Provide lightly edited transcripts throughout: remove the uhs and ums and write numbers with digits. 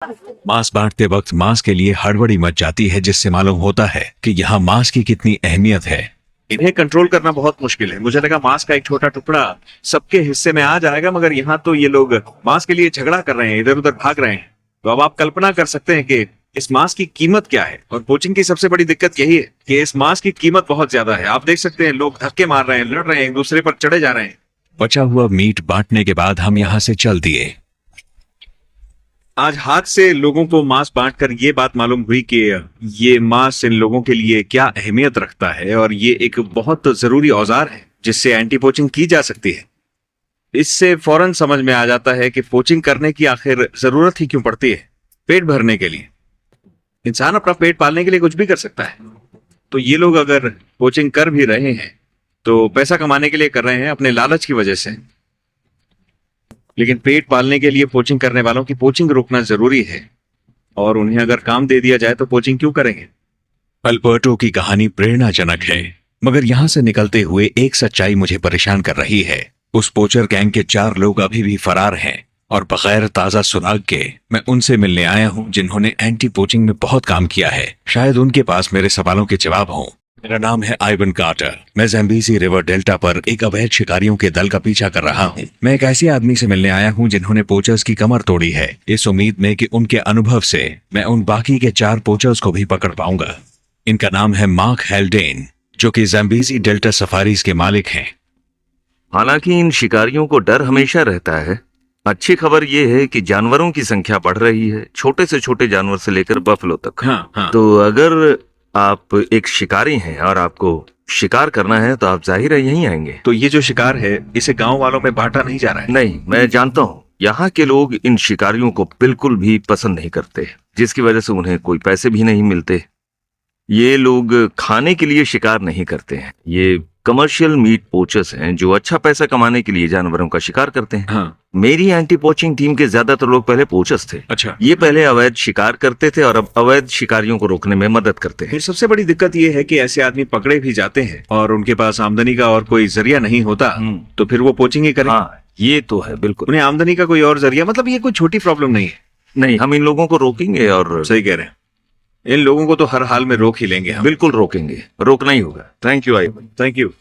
मांस बांटते वक्त मांस के लिए हड़बड़ी मच जाती है, जिससे मालूम होता है कि यहाँ मांस की कितनी अहमियत है। इन्हें कंट्रोल करना बहुत मुश्किल है। मुझे लगा मांस का एक छोटा टुकड़ा सबके हिस्से में आ जाएगा, मगर यहाँ तो ये लोग मांस के लिए झगड़ा कर रहे हैं, इधर उधर भाग रहे हैं। तो अब आप कल्पना कर सकते हैं कि इस मांस की कीमत क्या है। और पोचिंग की सबसे बड़ी दिक्कत यही है कि इस मांस की कीमत बहुत ज्यादा है। आप देख सकते हैं लोग धक्के मार रहे हैं, लड़ रहे हैं, एक दूसरे पर चढ़े जा रहे हैं। बचा हुआ मीट बांटने के बाद हम यहाँ से चल दिए। आज हाथ से लोगों को मांस बांटकर ये बात मालूम हुई कि ये मांस इन लोगों के लिए क्या अहमियत रखता है, और ये एक बहुत जरूरी औजार है जिससे एंटी पोचिंग की जा सकती है। इससे फौरन समझ में आ जाता है कि पोचिंग करने की आखिर जरूरत ही क्यों पड़ती है। पेट भरने के लिए। इंसान अपना पेट पालने के लिए कुछ भी कर सकता है। तो ये लोग अगर पोचिंग कर भी रहे हैं तो पैसा कमाने के लिए कर रहे हैं, अपने लालच की वजह से। लेकिन पेट पालने के लिए पोचिंग करने वालों की पोचिंग रोकना जरूरी है, और उन्हें अगर काम दे दिया जाए तो पोचिंग क्यों करेंगे। अल्बर्टो की कहानी प्रेरणाजनक है, मगर यहाँ से निकलते हुए एक सच्चाई मुझे परेशान कर रही है। उस पोचर गैंग के 4 लोग अभी भी फरार हैं, और बगैर ताजा सुराग के मैं उनसे मिलने आया हूँ जिन्होंने एंटी पोचिंग में बहुत काम किया है। शायद उनके पास मेरे सवालों के जवाब हों। मेरा नाम है आइवन कार्टर। मैं ज़ैम्बीज़ी रिवर डेल्टा पर एक अवैध शिकारियों के दल का पीछा कर रहा हूँ। मैं एक ऐसे आदमी से मिलने आया हूँ जिन्होंने पोचर्स की कमर तोड़ी है, इस उम्मीद में कि उनके अनुभव से मैं उन बाकी के 4 पोचर्स को भी पकड़ पाऊंगा। इनका नाम है मार्क हेल्डेन, जो कि ज़ैम्बीज़ी डेल्टा सफारीज के मालिक हैं। हालांकि इन शिकारियों को डर हमेशा रहता है। अच्छी खबर यह है कि जानवरों की संख्या बढ़ रही है, छोटे से छोटे जानवर से लेकर बफलो तक। हाँ। तो अगर आप एक शिकारी हैं और आपको शिकार करना है तो आप जाहिर है यहीं आएंगे। तो ये जो शिकार है इसे गांव वालों में बांटा नहीं जा रहा है। नहीं, मैं जानता हूँ। यहाँ के लोग इन शिकारियों को बिल्कुल भी पसंद नहीं करते, जिसकी वजह से उन्हें कोई पैसे भी नहीं मिलते। ये लोग खाने के लिए शिकार नहीं करते हैं। ये कमर्शियल मीट पोचर्स हैं जो अच्छा पैसा कमाने के लिए जानवरों का शिकार करते हैं। हाँ। मेरी एंटी पोचिंग टीम के ज्यादातर लोग पहले पोचर्स थे। अच्छा। ये पहले अवैध शिकार करते थे और अब अवैध शिकारियों को रोकने में मदद करते हैं। फिर सबसे बड़ी दिक्कत ये है कि ऐसे आदमी पकड़े भी जाते हैं और उनके पास आमदनी का और कोई जरिया नहीं होता, तो फिर वो पोचिंग ही करें। हाँ, ये तो है बिल्कुल। उन्हें आमदनी का कोई और जरिया, मतलब ये कोई छोटी प्रॉब्लम नहीं है। नहीं, हम इन लोगों को रोकेंगे। और सही कह रहे हैं, इन लोगों को तो हर हाल में रोक ही लेंगे हम। बिल्कुल रोकेंगे, रोकना ही होगा। Thank you I. Thank you.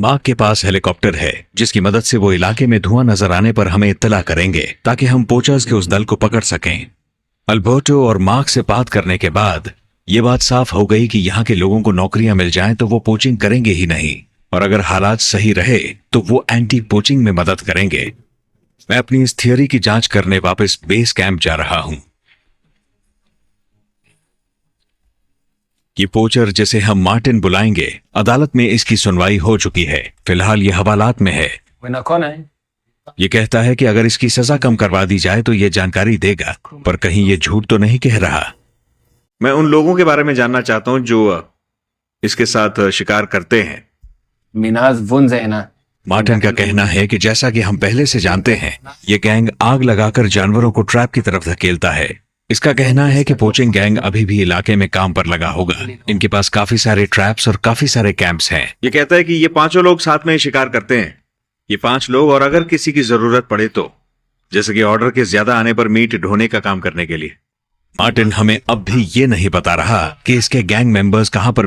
Mark के पास हेलीकॉप्टर है, जिसकी मदद से वो इलाके में धुआं नजर आने पर हमें इत्तला करेंगे ताकि हम पोचर्स के उस दल को पकड़ सकें। अल्बर्टो और मार्क से बात करने के बाद ये बात साफ हो गई कि यहाँ के लोगों को नौकरियां मिल जाएं तो वो पोचिंग करेंगे ही नहीं, और अगर हालात सही रहे तो वो एंटी पोचिंग में मदद करेंगे। मैं अपनी इस थियोरी की जांच करने वापस बेस कैंप जा रहा हूं। ये पोचर जिसे हम मार्टिन बुलाएंगे, अदालत में इसकी सुनवाई हो चुकी है। फिलहाल ये हवालात में है। कौन है? ये कहता है कि अगर इसकी सजा कम करवा दी जाए तो ये जानकारी देगा, पर कहीं ये झूठ तो नहीं कह रहा। मैं उन लोगों के बारे में जानना चाहता हूं जो इसके साथ शिकार करते हैं। मिनाज वुनज़ेना। मार्टिन का कहना है कि जैसा कि हम पहले से जानते हैं, ये गैंग आग लगाकर जानवरों को ट्रैप की तरफ धकेलता है। इसका कहना है कि पोचिंग गैंग अभी भी इलाके में काम पर लगा होगा। इनके पास काफी सारे ट्रैप्स और काफी सारे कैंप्स हैं। ये कहता है कि ये 5 लोग साथ में शिकार करते हैं। ये 5 लोग, और अगर किसी की जरूरत पड़े तो, जैसे कि ऑर्डर के ज्यादा आने पर मीट ढोने का काम करने के लिए। मार्टिन हमें अब भी ये नहीं बता रहा कि इसके गैंग मेंबर्स कहां पर